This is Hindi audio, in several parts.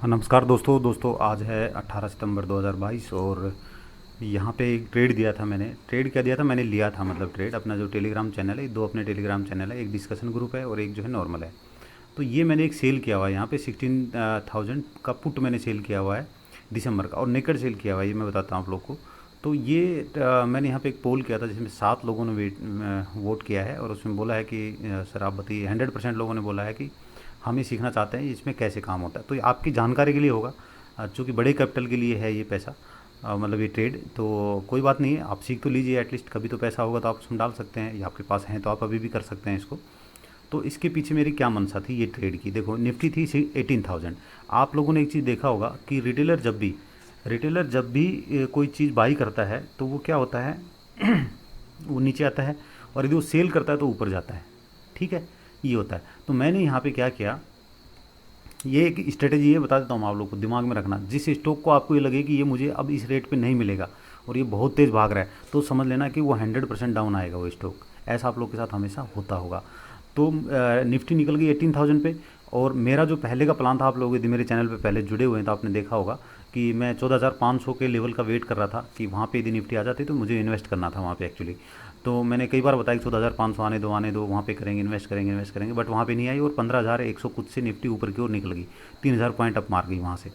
नमस्कार दोस्तों आज है 18 सितंबर 2022 और यहाँ पे एक ट्रेड दिया था मैंने। ट्रेड क्या दिया था, मैंने लिया था मतलब ट्रेड अपना जो टेलीग्राम चैनल है, दो अपने टेलीग्राम चैनल है, एक डिस्कशन ग्रुप है और एक जो है नॉर्मल है। तो ये मैंने एक सेल किया हुआ है यहाँ पे 16,000 का पुट मैंने सेल किया हुआ है दिसंबर का, और नेकड सेल किया हुआ है, ये मैं बताता हूँ आप लोग को। तो ये मैंने यहाँ पे एक पोल किया था जिसमें 7 लोगों ने वोट किया है और उसमें बोला है कि सर आप बताइए, 100% लोगों ने बोला है कि हम ये सीखना चाहते हैं इसमें कैसे काम होता है। तो ये आपकी जानकारी के लिए होगा, चूँकि बड़े कैपिटल के लिए है ये पैसा, मतलब ये ट्रेड। तो कोई बात नहीं है, आप सीख तो लीजिए, एटलीस्ट कभी तो पैसा होगा तो आप उसमें डाल सकते हैं, या आपके पास हैं तो आप अभी भी कर सकते हैं इसको। तो इसके पीछे मेरी क्या मंशा थी ये ट्रेड की, देखो निफ्टी थी 18,000। आप लोगों ने एक चीज़ देखा होगा कि रिटेलर जब भी कोई चीज़ बाई करता है तो वो क्या होता है वो नीचे आता है, और यदि वो सेल करता है तो ऊपर जाता है। ठीक है, ये होता है। तो मैंने यहाँ पे क्या किया, ये एक स्ट्रेटेजी है, बता देता हूँ आप लोग को, दिमाग में रखना। जिस स्टॉक को आपको ये लगे कि ये मुझे अब इस रेट पे नहीं मिलेगा और ये बहुत तेज़ भाग रहा है, तो समझ लेना कि वो 100% डाउन आएगा वो स्टॉक। ऐसा आप लोग के साथ हमेशा होता होगा। तो निफ्टी निकल गई 18,000 पे, और मेरा जो पहले का प्लान था, आप लोग यदि मेरे चैनल पे पहले जुड़े हुए हैं तो आपने देखा होगा कि मैं 14,500 के लेवल का वेट कर रहा था कि वहाँ पे यदि निफ्टी आ जाती तो मुझे इन्वेस्ट करना था वहाँ पे एक्चुअली। तो मैंने कई बार बताया कि 14,500 आने दो वहाँ पे करेंगे, इन्वेस्ट करेंगे, बट वहाँ पे नहीं आई, और 15,100 कुछ से निफ्टी ऊपर की ओर निकल गई, 3,000 पॉइंट अप मार गई वहाँ से।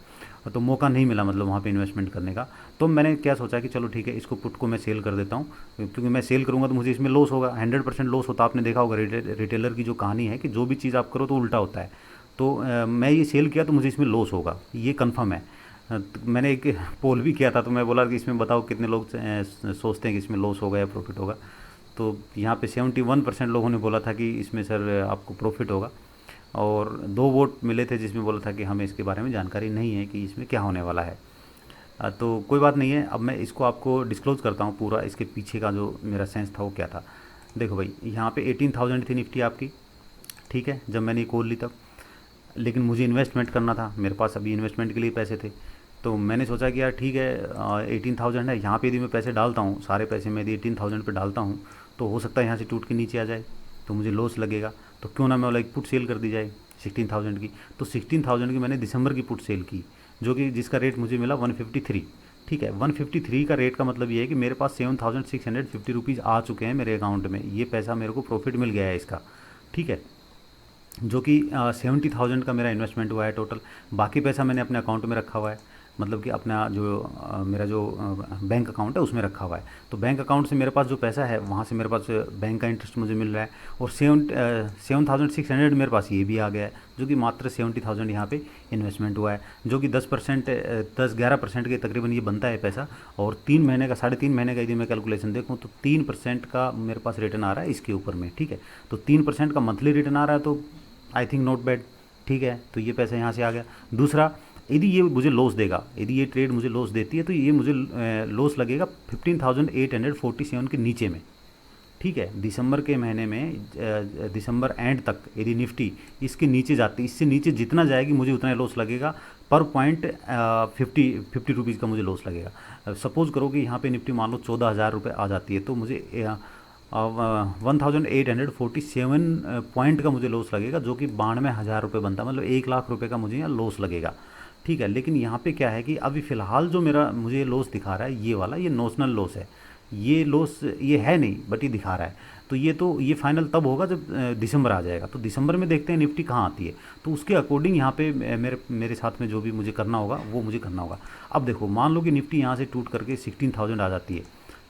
तो मौका नहीं मिला मतलब वहाँ पे इन्वेस्टमेंट करने का। तो मैंने क्या सोचा कि चलो ठीक है, इसको पुट को मैं सेल कर देता हूँ, क्योंकि मैं सेल करूँगा तो मुझे इसमें लॉस होगा, 100% लॉस होता। आपने देखा होगा रिटेलर की जो कहानी है कि जो भी चीज़ आप करो तो उल्टा होता है। तो मैं ये सेल किया तो मुझे इसमें लॉस होगा, ये कन्फर्म है। तो मैंने एक पोल भी किया था, तो मैं बोला कि इसमें बताओ कितने लोग सोचते हैं कि इसमें लॉस होगा या प्रॉफिट होगा। तो यहाँ पे 71% लोगों ने बोला था कि इसमें सर आपको प्रॉफिट होगा, और 2 वोट मिले थे जिसमें बोला था कि हमें इसके बारे में जानकारी नहीं है कि इसमें क्या होने वाला है। तो कोई बात नहीं है, अब मैं इसको आपको डिस्क्लोज़ करता हूँ पूरा, इसके पीछे का जो मेरा सेंस था वो क्या था। देखो भाई, यहाँ पे 18,000 थी निफ्टी आपकी, ठीक है, जब मैंने ये कॉल ली तब। लेकिन मुझे इन्वेस्टमेंट करना था, मेरे पास अभी इन्वेस्टमेंट के लिए पैसे थे। तो मैंने सोचा कि यार ठीक है, 18,000 है, यहाँ पे यदि मैं पैसे डालता हूँ, सारे पैसे मैं यदि 18,000 पे डालता हूँ तो हो सकता है यहाँ से टूट के नीचे आ जाए, तो मुझे लॉस लगेगा। तो क्यों ना मैं लाइक पुट सेल कर दी जाए 16,000 की। तो 16,000 की मैंने दिसंबर की पुट सेल की, जो कि जिसका रेट मुझे मिला 153। ठीक है, 153 का रेट का मतलब ये है कि मेरे पास 7,650 रुपीज़ आ चुके हैं मेरे अकाउंट में, ये पैसा मेरे को प्रॉफिट मिल गया है इसका। ठीक है, जो कि 70,000 का मेरा इन्वेस्टमेंट हुआ है टोटल। बाकी पैसा मैंने अपने अकाउंट में रखा हुआ है, मतलब कि अपना जो मेरा जो बैंक अकाउंट है उसमें रखा हुआ है। तो बैंक अकाउंट से मेरे पास जो पैसा है वहाँ से मेरे पास बैंक का इंटरेस्ट मुझे मिल रहा है, और 7,600 मेरे पास ये भी आ गया है, जो कि मात्र 70,000 यहाँ पे इन्वेस्टमेंट हुआ है, जो कि 10% 10-11% के तकरीबन ये बनता है पैसा। और 3 महीने का, 3.5 महीने का यदि मैं कैलकुलेशन देखूँ तो 3% का मेरे पास रिटर्न आ रहा है इसके ऊपर में। ठीक है, तो 3% का मंथली रिटर्न आ रहा है, तो आई थिंक नॉट बैड। ठीक है, तो ये पैसा यहाँ से आ गया। दूसरा, यदि ये मुझे लॉस देगा, यदि ये ट्रेड मुझे लॉस देती है तो ये मुझे लॉस लगेगा 15,847 के नीचे में। ठीक है, दिसंबर के महीने में दिसंबर एंड तक यदि निफ्टी इसके नीचे जाती, इससे नीचे जितना जाएगी मुझे उतना लॉस लगेगा, पर पॉइंट 50 रुपीज़ का मुझे लॉस लगेगा। सपोज़ करो कि यहाँ पे निफ्टी मान लो 14,000 रुपये आ जाती है, तो मुझे 1,847 पॉइंट का मुझे लॉस लगेगा, जो कि 92,000 रुपये बनता है, मतलब 1,00,000 रुपये का मुझे यहाँ लॉस लगेगा। ठीक है, लेकिन यहाँ पे क्या है कि अभी फ़िलहाल जो मेरा मुझे लॉस दिखा रहा है ये वाला, ये नोशनल लॉस है, ये लॉस ये है नहीं बट ये दिखा रहा है। तो ये फाइनल तब होगा जब दिसंबर आ जाएगा। तो दिसंबर में देखते हैं निफ्टी कहाँ आती है, तो उसके अकॉर्डिंग यहाँ पे मेरे मेरे साथ में जो भी मुझे करना होगा वो मुझे करना होगा। अब देखो, मान लो कि निफ्टी यहाँ से टूट करके 16,000 आ जाती है।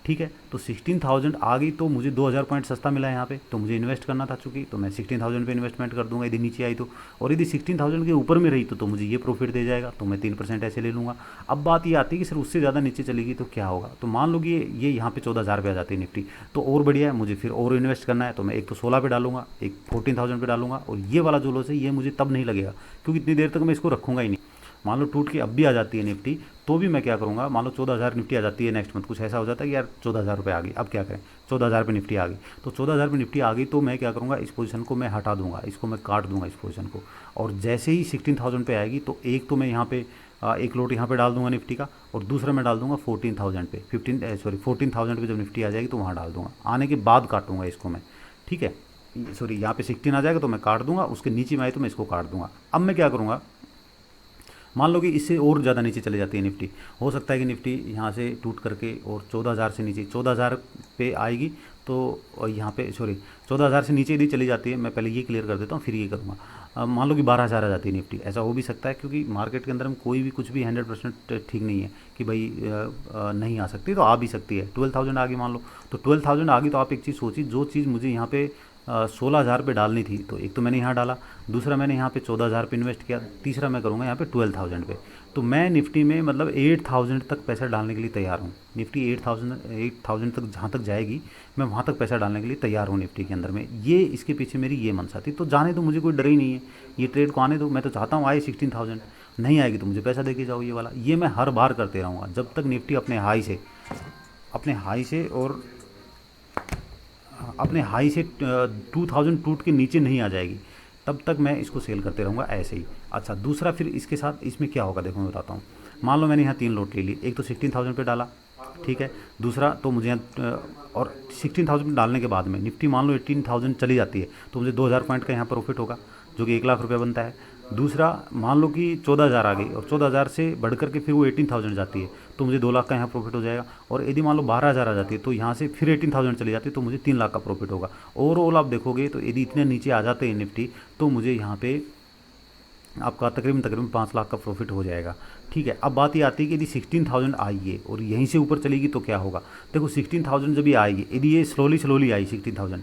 ठीक है, तो 16,000 आ गई तो मुझे 2,000 पॉइंट सस्ता मिला है यहाँ पे, तो मुझे इन्वेस्ट करना था चूँकि, तो मैं 16,000 पे इन्वेस्टमेंट कर दूंगा यदि नीचे आई तो। और यदि 16,000 के ऊपर में रही तो मुझे ये प्रॉफिट दे जाएगा, तो मैं 3% ऐसे ले लूँगा। अब बात ये आती है कि सर उससे ज़्यादा नीचे चलेगी तो क्या होगा। तो मान लो कि ये यहाँ पे 14,000 पे आ जाती है निफ्टी, तो और बढ़िया है, मुझे फिर और इन्वेस्ट करना है, तो मैं एक तो 16 पे डालूंगा, एक 14,000 पे डालूंगा, और ये वाला जो लॉस है ये मुझे तब नहीं लगेगा, क्योंकि इतनी देर तक मैं इसको रखूँगा ही नहीं। मान लो टूट के अब भी आ जाती है निफ्टी, तो भी मैं क्या करूँगा, मान लो 14,000 निफ्टी आ जाती है नेक्स्ट मंथ, कुछ ऐसा हो जाता है कि यार 14,000 रुपये आ गई, अब क्या करें, 14,000 पे निफ्टी आ गई, तो 14,000 पे निफ्टी आ गई तो मैं क्या करूँगा, इस पोजीशन को मैं हटा दूंगा, इसको मैं काट दूंगा इस पोजीशन को। और जैसे ही 16,000 पे आएगी तो एक तो मैं यहाँ पे एक लोट यहाँ पे डाल दूंगा निफ्टी का, और दूसरा मैं डाल दूंगा 14,000 पे, 14,000 पे जब निफ्टी आ जाएगी तो वहाँ डाल दूंगा, आने के बाद काटूंगा इसको मैं। ठीक है, यहाँ पे 16 आ जाएगा तो मैं काट दूंगा, उसके नीचे में आए तो मैं इसको काट दूंगा। अब मैं क्या करूँगा, मान लो कि इससे और ज़्यादा नीचे चले जाती है निफ्टी, हो सकता है कि निफ्टी यहाँ से टूट करके और 14,000 से नीचे 14,000 पे आएगी, तो यहाँ पे सॉरी 14,000 से नीचे यदि चली जाती है, मैं पहले ये क्लियर कर देता हूँ फिर ये करूँगा। मान लो कि 12,000 आ जाती है निफ्टी, ऐसा हो भी सकता है, क्योंकि मार्केट के अंदर हम कोई भी कुछ भी 100% ठीक नहीं है कि भाई नहीं आ सकती, तो आ भी सकती है। 12,000 आ गई मान लो, तो 12,000 आ गई तो आप एक चीज़ सोचिए, जो चीज़ मुझे यहाँ पे 16,000 पे डालनी थी, तो एक तो मैंने यहाँ डाला, दूसरा मैंने यहाँ पे 14,000 पे इन्वेस्ट किया, तीसरा मैं करूँगा यहाँ पे 12,000 पे। तो मैं निफ्टी में मतलब 8,000 तक पैसा डालने के लिए तैयार हूँ। निफ्टी 8,000 तक जहाँ तक जाएगी मैं वहाँ तक पैसा डालने के लिए तैयार हूँ निफ्टी के अंदर में। ये इसके पीछे मेरी ये मनसा थी। तो जाने तो मुझे कोई डर ही नहीं है, ये ट्रेड को आने दो, मैं तो चाहता हूँ आए 16,000, नहीं आएगी तो मुझे पैसा दे के जाओ ये वाला। ये मैं हर बार करते रहूँगा जब तक निफ्टी अपने हाई से और अपने हाई से 2,000 टूट के नीचे नहीं आ जाएगी, तब तक मैं इसको सेल करते रहूँगा ऐसे ही। अच्छा, दूसरा फिर इसके साथ इसमें क्या होगा देखो मैं बताता हूँ। मान लो मैंने यहाँ 3 लॉट ले लिए, एक तो 16,000 पे डाला, ठीक है, दूसरा तो मुझे और 16,000 पे डालने के बाद में निफ्टी मान लो 18,000 चली जाती है, तो मुझे 2,000 पॉइंट का यहाँ प्रॉफिट होगा, जो कि 1,00,000 रुपये बनता है। दूसरा मान लो कि 14,000 आ गई और 14,000 से बढ़ करके फिर वो 18,000 जाती है, तो मुझे 2,00,000 का यहाँ प्रॉफिट हो जाएगा। और यदि मान लो 12,000 आ जाती है तो यहाँ से फिर 18,000 चली जाती है, तो मुझे 3,00,000 का प्रॉफिट होगा। ओवरऑल आप देखोगे तो यदि इतने नीचे आ जाते हैं निफ्टी, तो मुझे यहाँ पे आपका तकरीबन 5,00,000 का प्रॉफिट हो जाएगा। ठीक है, अब बात ये आती है कि यदि 16,000 आई है और यहीं से ऊपर चलेगी तो क्या होगा। देखो 16,000 जब ये आएगी, यदि ये स्लोली आई 16,000,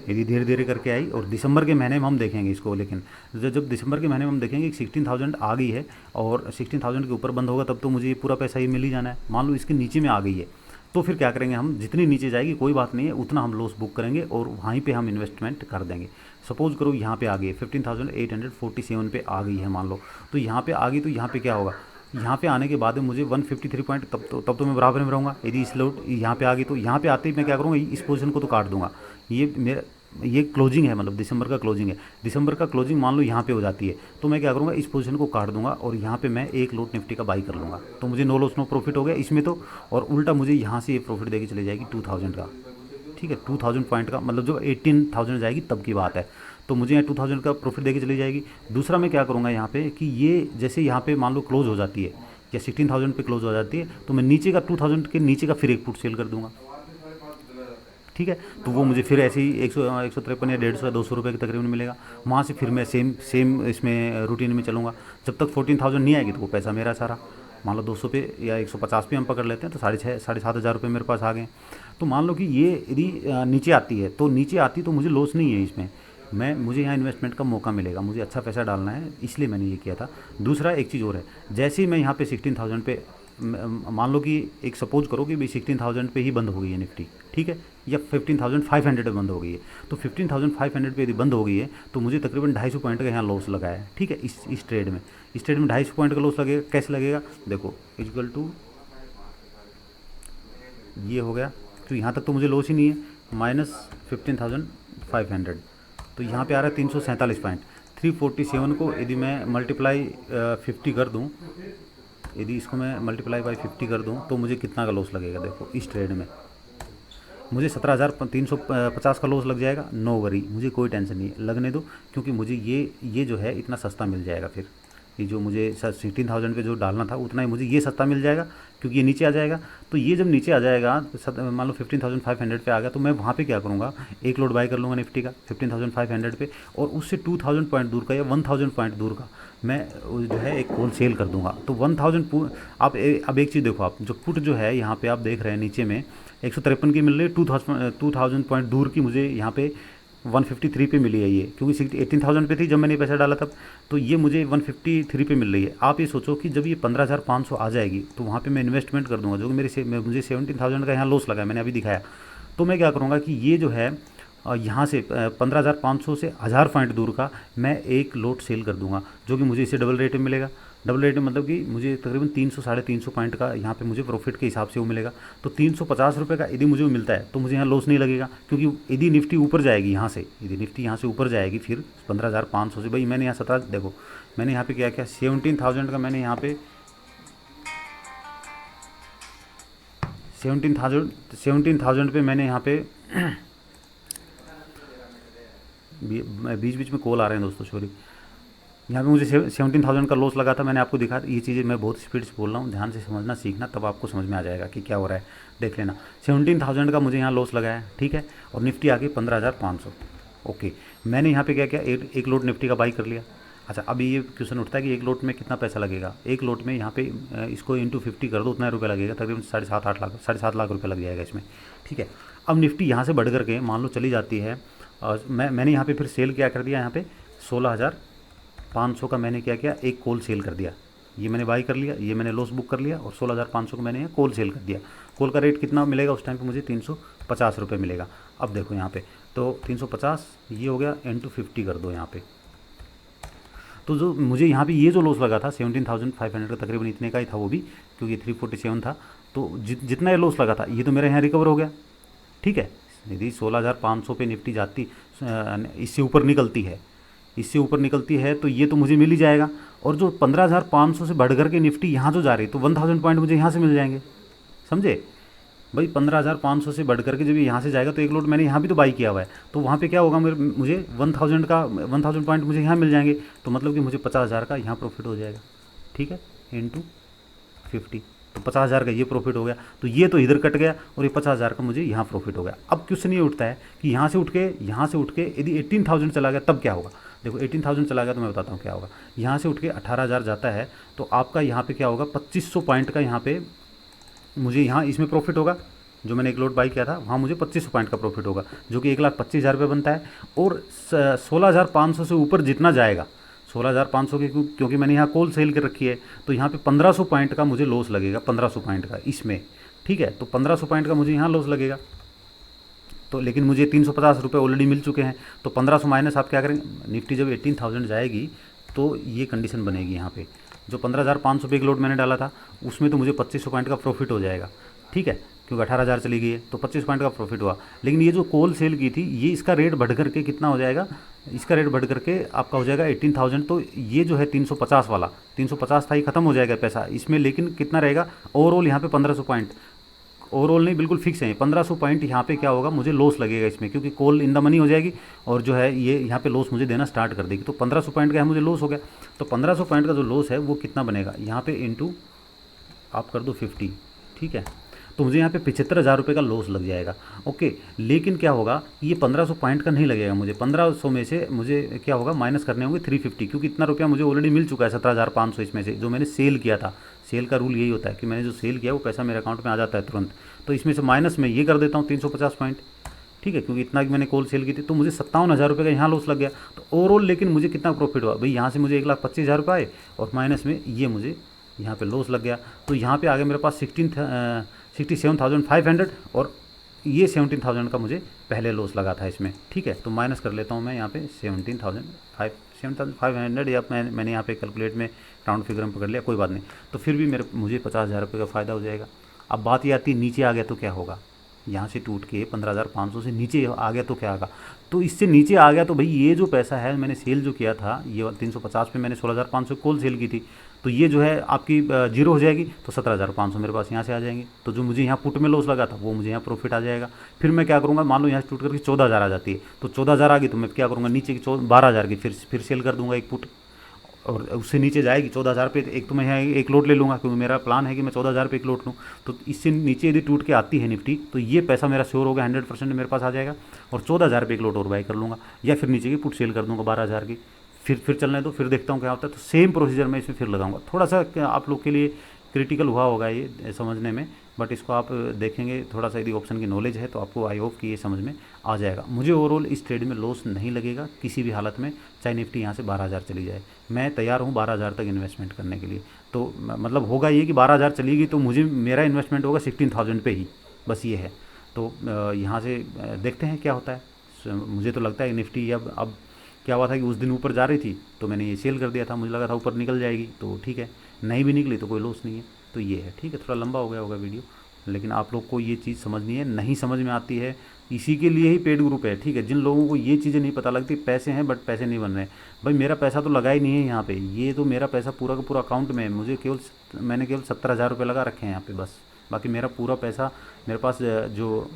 यदि धीरे धीरे करके आई और दिसंबर के महीने में हम देखेंगे इसको, लेकिन जब दिसंबर के महीने में हम देखेंगे कि 16,000 आ गई है और 16,000 के ऊपर बंद होगा, तब तो मुझे ये पूरा पैसा ही मिल ही जाना है। मान लो इसके नीचे में आ गई है, तो फिर क्या करेंगे हम, जितनी नीचे जाएगी कोई बात नहीं है, उतना हम लॉस बुक करेंगे और वहीं पे हम इन्वेस्टमेंट कर देंगे। सपोज करो यहाँ पे आ गई है 15,847 पे आ गई है मान लो, तो यहाँ पे आ गई, तो यहाँ पे क्या होगा, यहाँ पे आने के बाद में मुझे 153 पॉइंट, तब तो मैं बराबर में रहूँगा। यदि इस लोट यहाँ पे आ गई तो यहाँ पे आते ही मैं क्या करूँगा, इस पोजीशन को तो काट दूंगा। ये क्लोजिंग है, मतलब दिसंबर का क्लोजिंग है। दिसंबर का क्लोजिंग मान लो यहाँ पे हो जाती है, तो मैं क्या करूँगा, इस पोजीशन को काट दूंगा और यहाँ पे मैं एक लॉट निफ्टी का बाई कर लूँगा, तो मुझे नो लॉस नो प्रॉफिट हो गया इसमें तो। और उल्टा मुझे यहाँ से ये प्रॉफिट देके चली जाएगी 2,000 का। ठीक है, 2,000 पॉइंट का, मतलब जो 18,000 जाएगी तब की बात है, तो मुझे यहाँ 2,000 का प्रॉफिट देके चली जाएगी। दूसरा मैं क्या करूँगा यहाँ पे कि ये जैसे यहाँ पे मान लो क्लोज हो जाती है या 16,000 पे क्लोज हो जाती है, तो मैं नीचे का 2,000 के नीचे का फिर एक पुट सेल कर दूंगा। ठीक है, तो वो मुझे फिर ऐसे ही 153 या 150 या 200 रुपये के तकरीबन मिलेगा। वहाँ से फिर मैं सेम इसमें रूटीन में चलूँगा। जब तक 14,000 नहीं आएगी तो वो पैसा मेरा सारा, मान लो 200 पे या 150 पे हम पकड़ लेते हैं, तो 7,500 रुपये मेरे पास आ गए। तो मान लो कि ये यदि नीचे आती है, तो नीचे आती तो मुझे लॉस नहीं है इसमें, मुझे यहाँ इन्वेस्टमेंट का मौका मिलेगा, मुझे अच्छा पैसा डालना है, इसलिए मैंने ये किया था। दूसरा एक चीज़ और है, जैसे ही मैं यहाँ पे 16,000 पे मान लो कि एक सपोज करो कि भाई 16,000 पे ही बंद हो गई है निफ्टी, ठीक है, या 15,500 पे बंद हो गई है, तो 15,500 पे यदि बंद हो गई है तो मुझे तकरीबन 250 पॉइंट का यहाँ लॉस लगा है। ठीक है, इस ट्रेड में 250 पॉइंट का लॉस लगेगा। कैसे लगेगा, देखो इक्वल टू ये हो गया, तो यहाँ तक तो मुझे लॉस ही नहीं है, -15,500, तो यहाँ पे आ रहा है 347 पॉइंट। 347 को यदि मैं मल्टीप्लाई 50 कर दूँ, यदि इसको मैं मल्टीप्लाई बाई 50 कर दूँ, तो मुझे कितना का लॉस लगेगा। देखो इस ट्रेड में मुझे 17,350 का लॉस लग जाएगा। नो वरी, मुझे कोई टेंशन नहीं है, लगने दो, क्योंकि मुझे ये जो है इतना सस्ता मिल जाएगा। फिर ये जो मुझे 16,000 पे जो डालना था उतना ही मुझे ये सस्ता मिल जाएगा, क्योंकि ये नीचे आ जाएगा। तो ये जब नीचे आ जाएगा, मान लो 15,500 पे आ गया, तो मैं वहाँ पे क्या करूँगा, एक लॉट बाय कर लूँगा निफ्टी का 15,500 पे, और उससे 2,000 पॉइंट दूर का या 1,000 पॉइंट दूर का मैं जो है एक होल सेल कर दूंगा। तो 1,000 आप अब एक चीज़ देखो, आप जो पुट जो है यहाँ पे आप देख रहे हैं नीचे में 153 की मिल रही है, 2,000 पॉइंट दूर की मुझे यहाँ पे 153 पे मिली है ये, क्योंकि 18,000 पे थी जब मैंने पैसा डाला तब, तो ये मुझे 153 पे मिल रही है। आप ये सोचो कि जब ये 15,500 आ जाएगी तो वहाँ पे मैं इन्वेस्टमेंट कर दूंगा, जो कि मुझे 17,000 का यहाँ लॉस लगा है, मैंने अभी दिखाया। तो मैं क्या करूँगा कि ये जो है यहाँ से 15,500 से 1,000 पॉइंट दूर का मैं एक लोट सेल कर दूंगा, जो कि मुझे इससे डबल रेट में मिलेगा। डबल रेट में मतलब कि मुझे तकरीबन 300-350 पॉइंट का यहाँ पे मुझे प्रॉफिट के हिसाब से वो मिलेगा। तो 350 रुपये का यदि मुझे मिलता है तो मुझे यहाँ लॉस नहीं लगेगा, क्योंकि यदि निफ्टी ऊपर जाएगी यहाँ से, यदि निफ्टी यहाँ से ऊपर जाएगी फिर 15,500 से, भाई मैंने यहाँ 17 देखो मैंने यहाँ पे क्या किया, 17,000 का मैंने यहाँ पे 17,000 पे मैंने यहाँ पे बीच बीच में कॉल आ रहे हैं दोस्तों, सॉरी। यहाँ पे मुझे 17,000 का लॉस लगा था, मैंने आपको दिखा। ये चीज़ें मैं बहुत स्पीड से बोल रहा हूँ, ध्यान से समझना सीखना, तब आपको समझ में आ जाएगा कि क्या हो रहा है। देख लेना, 17,000 का मुझे यहाँ लॉस लगा है, ठीक है। और निफ्टी आ गई 15,500। ओके, मैंने यहाँ पे क्या किया, एक लोट निफ्टी का बाई कर लिया। अच्छा, अभी ये क्वेश्चन उठता है कि एक लोट में कितना पैसा लगेगा। एक लोट में यहाँ पे इसको इंटू 50 कर दो, उतना रुपये लगेगा, तकरीबन 7.5 लाख रुपये लग जाएगा इसमें, ठीक है। अब निफ्टी यहाँ से बढ़ करके मान लो चली जाती है, और मैंने यहाँ पे फिर सेल क्या कर दिया, यहाँ पे 16,500 का मैंने क्या किया, एक कॉल सेल कर दिया। ये मैंने बाई कर लिया, ये मैंने लॉस बुक कर लिया, और 16,500 को मैंने यहाँ कॉल सेल कर दिया। कॉल का रेट कितना मिलेगा उस टाइम पे मुझे, 350 रुपये मिलेगा। अब देखो यहाँ पे तो 350 ये हो गया, इंटू 50 कर दो यहाँ पे। तो जो मुझे यहाँ पे ये जो लॉस लगा था 17,500 का, तकरीबन इतने का ही था वो भी, क्योंकि 347 था। तो जितना ये लॉस लगा था ये तो मेरे यहाँ रिकवर हो गया, ठीक है। यदि 16,500 पे निफ्टी जाती, इससे ऊपर निकलती है, इससे ऊपर निकलती है, तो ये तो मुझे मिल ही जाएगा। और जो 15,500 से बढ़ कर के निफ्टी यहाँ जो जा रही है, तो 1000 पॉइंट मुझे यहाँ से मिल जाएंगे, समझे भाई। 15,500 से बढ़ करके जब ये यहाँ से जाएगा, तो एक लोट मैंने यहाँ भी तो बाई किया हुआ है, तो वहाँ पे क्या होगा, मुझे 1000 पॉइंट मुझे यहाँ मिल जाएंगे। तो मतलब कि मुझे 50,000 का यहाँ प्रॉफिट हो जाएगा, ठीक है, इंटू 50। तो 50,000 का ये प्रॉफिट हो गया। तो ये तो इधर कट गया, और ये 50,000 का मुझे यहाँ प्रॉफिट हो गया। अब क्वेश्चन ये उठता है कि यहाँ से उठ के यदि 18,000 चला गया तब क्या होगा। देखो 18,000 चला गया तो मैं बताता हूँ क्या होगा। यहाँ से उठ के 18,000 जाता है, तो आपका यहाँ पे क्या होगा, 2500 पॉइंट का यहाँ पे मुझे यहाँ इसमें प्रॉफिट होगा। जो मैंने एक लोट बाई किया था वहाँ मुझे 2500 पॉइंट का प्रॉफिट होगा, जो कि 1,25,000 रुपये बनता है। और 16,500 से ऊपर जितना जाएगा, 16,500 के, क्योंकि मैंने यहाँ कॉल सेल कर रखी है, तो यहाँ पे 1,500 पॉइंट का मुझे लॉस लगेगा, 1,500 पॉइंट का इसमें, ठीक है। तो 1,500 पॉइंट का मुझे यहाँ लॉस लगेगा। तो लेकिन मुझे 350 रुपये ऑलरेडी मिल चुके हैं, तो 1,500 माइनस आप क्या करेंगे, निफ्टी जब 18,000 जाएगी तो ये कंडीशन बनेगी यहाँ पे। जो 15,500 पे एक लोड मैंने डाला था, उसमें तो मुझे 2500 पॉइंट का प्रॉफिट हो जाएगा, ठीक है, क्योंकि 18,000 चली गई है, तो 25 पॉइंट का प्रॉफिट हुआ। लेकिन ये जो कॉल सेल की थी, ये इसका रेट बढ़ करके कितना हो जाएगा, इसका रेट बढ़ करके आपका हो जाएगा 18,000। तो ये जो है 350 वाला, 350 था, ये खत्म हो जाएगा पैसा इसमें। लेकिन कितना रहेगा ओवरऑल यहाँ पे 1,500 पॉइंट, ओवरऑल नहीं, बिल्कुल फिक्स है 1,500 पॉइंट। यहाँ पे क्या होगा, मुझे लॉस लगेगा इसमें, क्योंकि कॉल इन द मनी हो जाएगी, और जो है ये यहाँ पे लॉस मुझे देना स्टार्ट कर देगी। तो 1,500 पॉइंट का है मुझे लॉस हो गया। तो 1,500 पॉइंट का जो लॉस है वो कितना बनेगा, यहाँ पे इंटू आप कर दो 50, ठीक है। तो मुझे यहाँ पे 75,000 रुपये का लॉस लग जाएगा, ओके। लेकिन क्या होगा, ये 1,500 पॉइंट का नहीं लगेगा मुझे, 1,500 में से मुझे क्या होगा माइनस करने होंगे 350, क्योंकि इतना रुपया मुझे ऑलरेडी मिल चुका है 17,500 इसमें से, जो मैंने सेल किया था। सेल का रूल यही होता है कि मैंने जो सेल किया वो पैसा मेरे अकाउंट में आ जाता है तुरंत। तो इसमें से माइनस में ये कर देता हूँ 350 पॉइंट, ठीक है, क्योंकि इतना कि मैंने कॉल सेल की थी। तो मुझे 57,000 रुपये का यहाँ लॉस लग गया। तो ओवरऑल लेकिन मुझे कितना प्रॉफिट हुआ भाई, यहाँ से मुझे 1,25,000 रुपये आए, और माइनस में ये मुझे यहाँ पे लॉस लग गया। तो यहाँ पे आ गया मेरे पास 67,500, और ये 17,000 का मुझे पहले लॉस लगा था इसमें, ठीक है। तो माइनस कर लेता हूँ मैं यहाँ पे 7,500, या मैंने यहाँ पे कैलकुलेट में राउंड फिगर में पकड़ लिया, कोई बात नहीं। तो फिर भी मुझे 50,000 रुपये का फ़ायदा हो जाएगा। अब बात ये आती है नीचे आ गया तो क्या होगा, यहाँ से टूट के 15,500 से नीचे आ गया तो क्या होगा। तो इससे नीचे आ गया तो भाई ये जो पैसा है मैंने सेल जो किया था, ये 350 पे मैंने 16,500 कॉल सेल की थी, तो ये जो है आपकी जीरो हो जाएगी। तो 17,500 मेरे पास यहाँ से आ जाएंगे। तो जो मुझे यहाँ पुट में लॉस लगा था वो मुझे यहाँ प्रॉफिट आ जाएगा। फिर मैं क्या करूँगा, मान लो यहाँ से टूट करके 14,000 आ जाती है, तो 14,000 आ गई तो मैं क्या करूँगा, नीचे की 12,000 की फिर सेल कर दूँगा एक पुट, और उससे नीचे जाएगी 14,000 पे। एक तो मैं यहाँ एक लोट ले लूँगा, क्योंकि मेरा प्लान है कि मैं 14,000 पे एक लोट लूँ। तो इससे नीचे यदि टूट के आती है निफ्टी, तो ये पैसा मेरा श्योर हो गया, 100% मेरे पास आ जाएगा, और 14,000 पे एक लोट और बाई कर लूँगा, या फिर नीचे की पुट सेल कर दूँगा 12,000 की। फिर चलने दो, फिर देखता हूँ क्या होता है। तो सेम प्रोसीजर मैं इसमें फिर लगाऊंगा। थोड़ा सा आप लोग के लिए क्रिटिकल हुआ होगा ये समझने में, बट इसको आप देखेंगे थोड़ा सा, यदि ऑप्शन की नॉलेज है तो आपको आई होप कि ये समझ में आ जाएगा। मुझे ओवरऑल इस ट्रेड में लॉस नहीं लगेगा किसी भी हालत में, चाहे निफ्टी यहाँ से 12,000 चली जाए। मैं तैयार हूँ 12,000 तक इन्वेस्टमेंट करने के लिए। तो मतलब होगा ये कि 12,000 चलेगी तो मुझे मेरा इन्वेस्टमेंट होगा 16,000 पे ही, बस ये है। तो यहाँ से देखते हैं क्या होता है। मुझे तो लगता है निफ्टी अब क्या हुआ था कि उस दिन ऊपर जा रही थी तो मैंने ये सेल कर दिया था, मुझे लगा था ऊपर निकल जाएगी, तो ठीक है, नहीं भी निकली तो कोई लॉस नहीं है। तो ये है, ठीक है, थोड़ा लंबा हो गया होगा वीडियो, लेकिन आप लोग को ये चीज़ समझनी है। नहीं समझ में आती है, इसी के लिए ही पेड ग्रुप है, ठीक है। जिन लोगों को ये चीज़ें नहीं पता लगती, पैसे हैं बट पैसे नहीं बन रहे, भाई मेरा पैसा तो लगा ही नहीं है यहाँ पे, ये तो मेरा पैसा पूरा का पूरा अकाउंट में है। मैंने केवल 17,000 रुपये लगा रखे हैं यहाँ पे बस, बाकी मेरा पूरा पैसा मेरे पास जो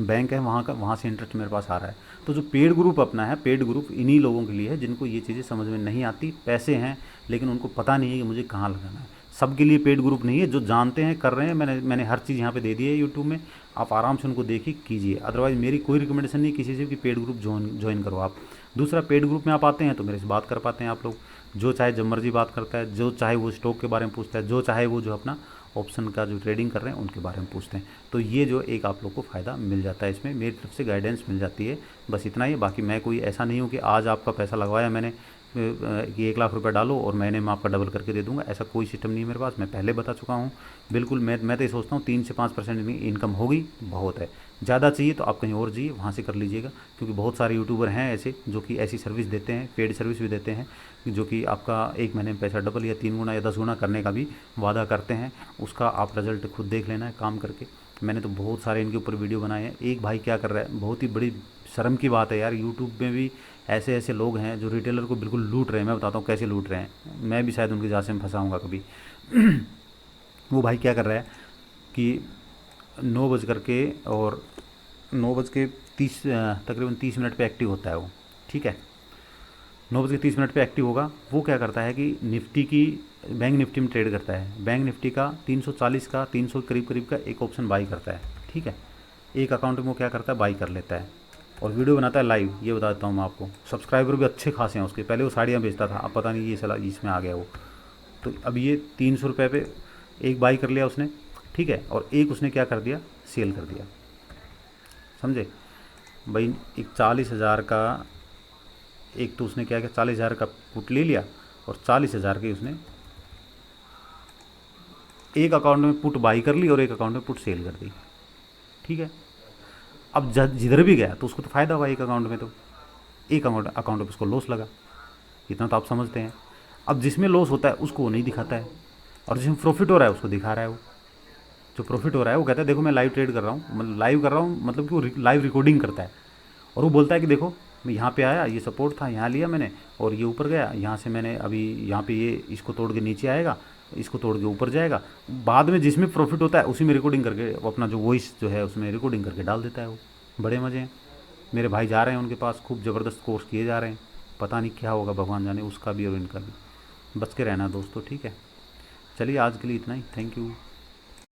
बैंक है वहाँ का, वहाँ से इंटरेस्ट मेरे पास आ रहा है। तो जो पेड ग्रुप अपना है, पेड ग्रुप इन्हीं लोगों के लिए है जिनको ये चीज़ें समझ में नहीं आती, पैसे हैं लेकिन उनको पता नहीं है कि मुझे कहाँ लगाना है। सबके लिए पेड ग्रुप नहीं है, जो जानते हैं कर रहे हैं। मैंने हर चीज़ यहाँ पे दे दी है यूट्यूब में, आप आराम से उनको देखिए कीजिए। अदरवाइज़ मेरी कोई रिकमेंडेशन नहीं किसी से कि पेड ग्रुप ज्वाइन करो आप। दूसरा, पेड ग्रुप में आप आते हैं तो मेरे से बात कर पाते हैं आप लोग, जो चाहे जब मर्जी बात करता है, जो चाहे वो स्टॉक के बारे में पूछता है, जो चाहे वो जो अपना ऑप्शन का जो ट्रेडिंग कर रहे हैं उनके बारे में पूछते हैं। तो ये जो एक आप लोग को फ़ायदा मिल जाता है, इसमें मेरी तरफ से गाइडेंस मिल जाती है, बस इतना ही। बाकी मैं कोई ऐसा नहीं हूँ कि आज आपका पैसा लगवाया मैंने कि 1 लाख रुपये डालो और महीने में आपका डबल करके दे दूंगा, ऐसा कोई सिस्टम नहीं है मेरे पास, मैं पहले बता चुका हूँ। बिल्कुल मैं तो ये सोचता हूँ 3 से 5% इनकम होगी बहुत है। ज़्यादा चाहिए तो आप कहीं और जाइए, वहाँ से कर लीजिएगा, क्योंकि बहुत सारे यूट्यूबर हैं ऐसे जो कि ऐसी सर्विस देते हैं, पेड सर्विस भी देते हैं, जो कि आपका 1 महीने में पैसा डबल या 3 गुना या 10 गुना करने का भी वादा करते हैं। उसका आप रिजल्ट खुद देख लेना है काम करके। मैंने तो बहुत सारे इनके ऊपर वीडियो बनाए हैं। एक भाई क्या कर रहा है, बहुत ही बड़ी शर्म की बात है यार, यूट्यूब में भी ऐसे ऐसे लोग हैं जो रिटेलर को बिल्कुल लूट रहे हैं। मैं बताता हूँ कैसे लूट रहे हैं, मैं भी शायद उनके जाल में फंसाऊँगा कभी। वो भाई क्या कर रहा है कि 9 बज के तकरीबन 30 मिनट पे एक्टिव होता है वो, ठीक है। 9 बज के 30 मिनट पे एक्टिव होगा। वो क्या करता है कि निफ्टी की, बैंक निफ्टी में ट्रेड करता है। बैंक निफ्टी का 340 का, 300 करीब करीब का एक ऑप्शन बाई करता है, ठीक है। एक अकाउंट में वो क्या करता है, बाई कर लेता है और वीडियो बनाता है लाइव। ये बता देता हूँ मैं आपको, सब्सक्राइबर भी अच्छे खासे हैं उसके। पहले वो साड़ियाँ बेचता था, अब पता नहीं ये सला इसमें आ गया वो। तो अब ये 300 रुपये पे एक बाई कर लिया उसने, ठीक है, और एक उसने क्या कर दिया, सेल कर दिया, समझे भाई। एक 40,000 का, एक तो उसने क्या किया, 40,000 का पुट ले लिया और 40,000 की उसने एक अकाउंट में पुट बाई कर ली और एक अकाउंट में पुट सेल कर दी, ठीक है। अब जिधर भी गया तो उसको तो फ़ायदा हुआ एक अकाउंट में, तो एक अकाउंट में उसको लॉस लगा, इतना तो आप समझते हैं। अब जिसमें लॉस होता है उसको वो नहीं दिखाता है, और जिसमें प्रॉफिट हो रहा है उसको दिखा रहा है। वो जो प्रॉफिट हो रहा है वो कहता है देखो मैं लाइव ट्रेड कर रहा हूँ, मतलब लाइव कर रहा हूँ, मतलब कि वो लाइव रिकॉर्डिंग करता है। और वो बोलता है कि देखो मैं यहाँ पे आया, ये सपोर्ट था, यहाँ लिया मैंने और ये ऊपर गया, यहाँ से मैंने अभी यहाँ पे ये इसको तोड़ के नीचे आएगा, इसको तोड़ के ऊपर जाएगा। बाद में जिसमें प्रॉफिट होता है उसी में रिकॉर्डिंग करके वो अपना जो वॉइस जो है उसमें रिकॉर्डिंग करके डाल देता है वो। बड़े मज़े हैं। मेरे भाई जा रहे हैं उनके पास, खूब ज़बरदस्त कोर्स किए जा रहे हैं। पता नहीं क्या होगा, भगवान जाने, उसका भी और इनका भी। बच के रहना दोस्तों, ठीक है। चलिए आज के लिए इतना ही, थैंक यू।